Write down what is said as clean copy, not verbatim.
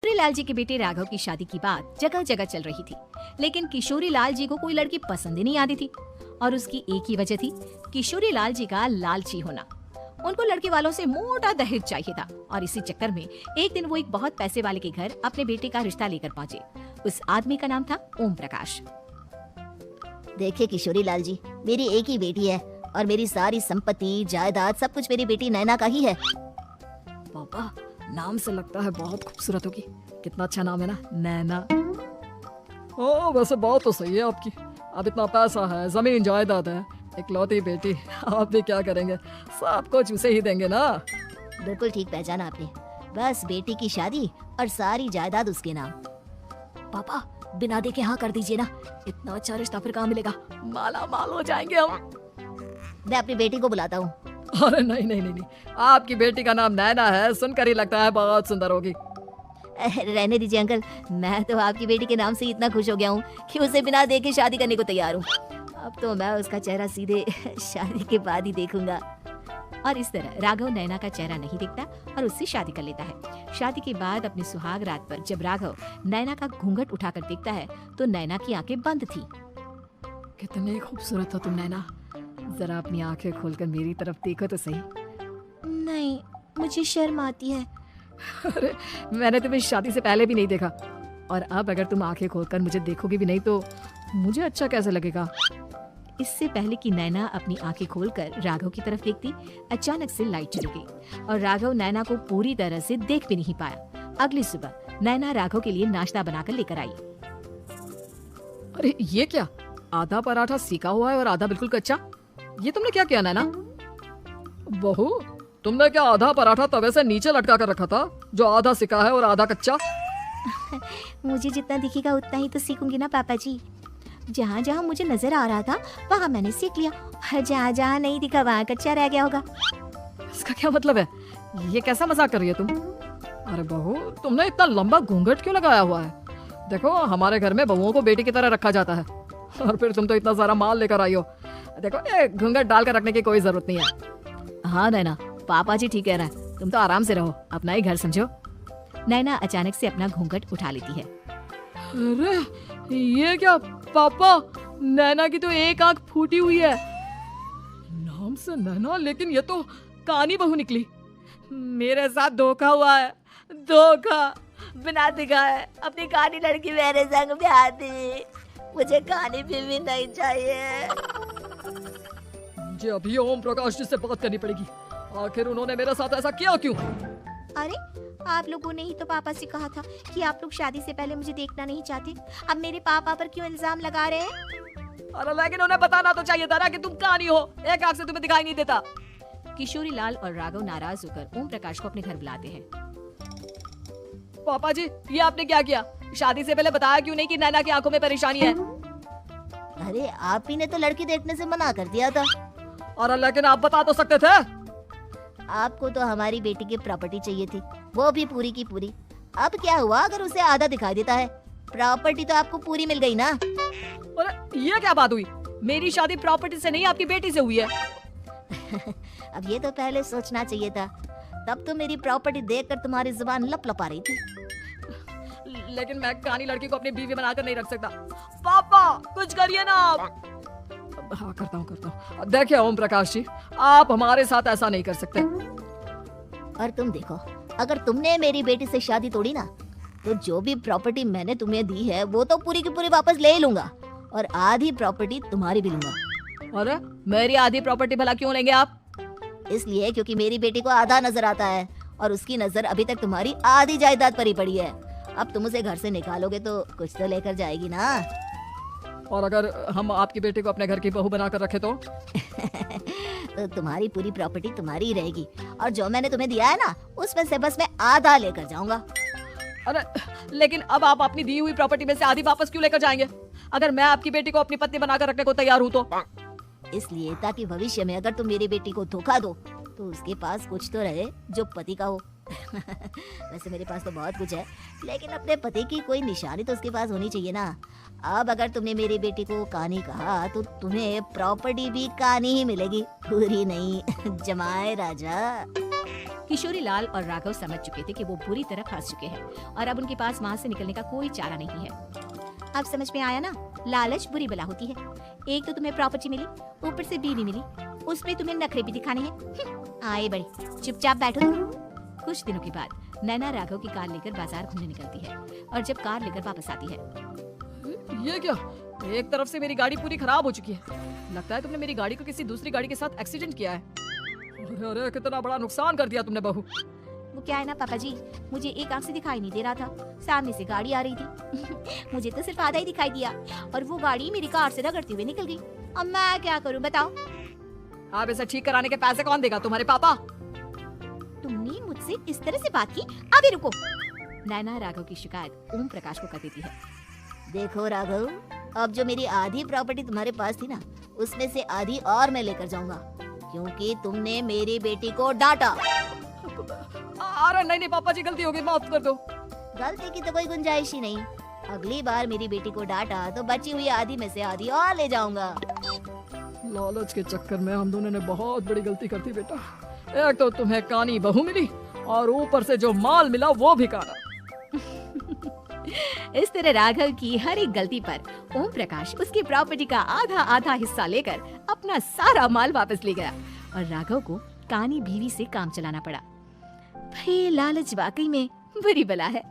किशोरी लाल जी के बेटे राघव की शादी की बात जगह जगह चल रही थी, लेकिन किशोरी लाल जी को कोई लड़की पसंद ही नहीं आती थी। और उसकी एक ही वजह थी, किशोरी लाल जी का लालची होना। उनको लड़की वालों से मोटा दहेज चाहिए था और इसी चक्कर में एक दिन वो एक बहुत पैसे वाले के घर अपने बेटे का रिश्ता लेकर पहुँचे। उस आदमी का नाम था ओम प्रकाश। देखिए किशोरी लाल जी, मेरी एक ही बेटी है और मेरी सारी संपत्ति जायदाद सब कुछ मेरी बेटी नैना का ही है। पापा, नाम से लगता है बहुत खूबसूरत होगी। कितना अच्छा नाम है ना, नैना। हाँ, वैसे बात तो सही है आपकी। अब इतना पैसा है, जमीन जायदाद है, इकलौती बेटी, आप भी क्या करेंगे? सब कुछ उसे ही देंगे ना। बिल्कुल ठीक पहचाना आपने। बस बेटी की शादी और सारी जायदाद उसके नाम। पापा, बिना देखे हाँ कर दीजिए ना। इतना अच्छा रिश्ता फिर कहाँ मिलेगा? माला माल हो जाएंगे हम। मैं अपनी बेटी को बुलाता हूँ। अरे नहीं नहीं नहीं नहीं, आपकी बेटी का नाम नैना है, सुनकर ही लगता है बहुत सुंदर होगी। रहने दीजिए अंकल, मैं तो आपकी बेटी के नाम से ही इतना खुश हो गया हूँ कि उसे बिना देखे शादी करने को तैयार हूँ। अब तो मैं उसका चेहरा सीधे शादी के बाद ही देखूंगा। और इस तरह राघव नैना का चेहरा नहीं देखता और उससे शादी कर लेता है। शादी के बाद अपनी सुहाग रात पर जब राघव नैना का घूंघट उठाकर देखता है तो नैना की आंखें बंद थी। कितनी खूबसूरत हो तुम नैना, जरा अपनी आंखें खोलकर मेरी तरफ देखो तो सही। नहीं, मुझे शर्म आती है। अरे, मैंने तुम्हें शादी से पहले भी नहीं देखा और अब अगर तुम आंखें खोलकर मुझे देखोगी भी नहीं तो मुझे अच्छा कैसे लगेगा? इससे पहले कि नैना अपनी आंखें खोलकर राघव की तरफ देखती, अचानक से लाइट चली गई और राघव नैना को पूरी तरह से देख भी नहीं पाया। अगली सुबह नैना राघव के लिए नाश्ता बनाकर लेकर आई। अरे ये क्या, आधा पराठा सीका हुआ है और आधा बिल्कुल कच्चा। ये तुमने क्या किया नैना? बहू, तुमने क्या आधा पराठा तवे से नीचे लटका कर रखा था जो आधा सिका है और आधा कच्चा? मुझे जितना दिखेगा उतना ही तो सीखूंगी ना पापा जी। जहाँ जहाँ मुझे नजर आ रहा था वहाँ मैंने सीख लिया, जहाँ जहाँ नहीं दिखा वहाँ कच्चा रह गया होगा। इसका क्या मतलब है? ये कैसा मजाक कर रही है तुम? अरे बहू, तुमने इतना लंबा घूंघट क्यों लगाया हुआ है? देखो, हमारे घर में बहुओं को बेटी की तरह रखा जाता है और फिर तुम तो इतना सारा माल लेकर आई हो। देखो, ये घूंघट डालकर रखने की कोई जरूरत नहीं है। हाँ नैना, पापा जी ठीक कह रहे हैं, तुम तो आराम से रहो, अपना ही घर समझो। नैना अचानक से अपना घूंघट उठा लेती है। अरे ये क्या पापा, नैना की तो एक आंख फूटी हुई है। नाम से नैना, लेकिन ये तो कानी बहू निकली। मेरे साथ धोखा हुआ है, धोखा। बिना दिखाए अपनी कानी लड़की मेरे संग ब्याह दी। मुझे कानी भी नहीं चाहिए। मुझे अभी ओम प्रकाश जी से बात करनी पड़ेगी। आखिर उन्होंने मेरे साथ ऐसा किया क्यों? अरे, आप लोगों ने ही तो पापा से कहा था कि आप लोग शादी से पहले मुझे देखना नहीं चाहते। अब मेरे पापा पर क्यों इल्जाम लगा रहे हैं? अरे लेकिन उन्हें बताना तो चाहिए था ना कि तुम कानी हो, एक आंख से तुम्हें दिखाई नहीं देता। किशोरी लाल और राघव नाराज होकर ओम प्रकाश को अपने घर बुलाते हैं। पापा जी, ये आपने क्या किया? शादी से पहले बताया क्यों नहीं कि नैना की आंखों में परेशानी है? अरे, आप ही ने तो लड़की देखने से मना कर दिया था। और लेकिन आप बता तो सकते थे। आपको तो हमारी बेटी की प्रॉपर्टी चाहिए थी, वो भी पूरी की पूरी। अब क्या हुआ अगर उसे आधा दिखाई देता है? प्रॉपर्टी तो आपको पूरी मिल गई ना। अरे ये क्या बात हुई? मेरी शादी प्रॉपर्टी से नहीं, आपकी बेटी से हुई है। अब ये तो पहले सोचना चाहिए था, तब तो मेरी प्रॉपर्टी देखकर तुम्हारी जुबान लपलपा रही थी। लेकिन मैं कानी लड़की को अपनी बीवी बनाकर नहीं रख सकता। पापा, कुछ करिए ना आप। हाँ, करता हूँ। देखिए ओम प्रकाश जी, आप हमारे साथ ऐसा नहीं कर सकते। और तुम देखो, अगर तुमने मेरी बेटी से शादी तोड़ी ना, तो जो भी प्रॉपर्टी मैंने तुम्हें दी है वो तो पूरी की पूरी वापस ले लूंगा और आधी प्रॉपर्टी तुम्हारी भी लूंगा। अरे, मेरी आधी प्रॉपर्टी भला क्यों लेंगे आप? इसलिए क्योंकि मेरी बेटी को आधा नजर आता है और उसकी नजर अभी तक तुम्हारी आधी जायदाद पर ही पड़ी है। अब तुम उसे घर से निकालोगे तो कुछ तो लेकर जाएगी ना। और अगर हम आपकी बेटी को अपने घर की बहू बनाकर रखे तो? तो तुम्हारी पूरी प्रॉपर्टी तुम्हारी ही रहेगी और जो मैंने तुम्हें दिया है ना, उसमें से बस मैं आधा लेकर जाऊंगा। अरे लेकिन अब आप अपनी दी हुई प्रॉपर्टी में से आधी वापस क्यों लेकर जाएंगे? अगर मैं आपकी बेटी को अपनी पत्नी बनाकर रखने को तैयार हूँ तो? इसलिए ताकि भविष्य में अगर तुम मेरी बेटी को धोखा दो तो उसके पास कुछ तो रहे जो पति का हो। वैसे मेरे पास तो बहुत कुछ है, लेकिन अपने पति की कोई निशानी तो उसके पास होनी चाहिए ना। अब अगर तुमने मेरी बेटी को कानी कहा तो तुम्हें प्रॉपर्टी भी कानी ही मिलेगी, पूरी नहीं। जमाए राजा। किशोरी लाल और राघव समझ चुके थे कि वो बुरी तरह फंस चुके हैं और अब उनके पास वहाँ से निकलने का कोई चारा नहीं है। अब समझ में आया ना, लालच बुरी बला होती है। एक तो तुम्हें प्रॉपर्टी मिली, ऊपर से बीवी मिली, उसमें तुम्हें नखरे भी दिखाने हैं। आए बड़े, चुपचाप बैठो तुम। कुछ दिनों के बाद नैना राघव की कार लेकर बाजार घूमने निकलती है और जब कार लेकर वापस आती है ये क्या, एक तरफ से मेरी गाड़ी पूरी खराब हो चुकी है। लगता है तुमने मेरी गाड़ी को किसी दूसरी गाड़ी के साथ एक्सीडेंट किया है। अरे अरे, कितना बड़ा नुकसान कर दिया तुमने बहू। वो क्या है ना पापा जी, मुझे एक आंख से दिखाई नहीं दे रहा था, सामने से गाड़ी आ रही थी। मुझे तो सिर्फ आधा ही दिखाई दिया और वो गाड़ी मेरी कार से रगड़ती हुई निकल गई। अब मैं क्या करूं बताओ? अब इसे ठीक कराने के पैसे कौन देगा, तुम्हारे पापा? तुमने मुझसे इस तरह से बात की? अभी रुको। नैना राघव की शिकायत ओम प्रकाश को कर देती है। देखो राघव, अब जो मेरी आधी प्रॉपर्टी तुम्हारे पास थी ना, उसमें से आधी और मैं लेकर जाऊंगा, क्योंकि तुमने मेरी बेटी को डांटा। अरे नहीं नहीं पापा जी, गलती हो गई, माफ कर दो। गलती की तो कोई गुंजाइश ही नहीं। अगली बार मेरी बेटी को डांटा तो बची हुई आधी में से आधी और ले जाऊंगा। लालच के चक्कर में हम दोनों ने बहुत बड़ी गलती कर दी बेटा। एक तो तुम्हें कानी बहू मिली और ऊपर से जो माल मिला वो भी काना। इस तरह राघव की हर एक गलती पर ओम प्रकाश उसकी प्रॉपर्टी का आधा आधा हिस्सा लेकर अपना सारा माल वापस ले गया और राघव को कानी बीवी से काम चलाना पड़ा। भाई लालच वाकई में बुरी बला है।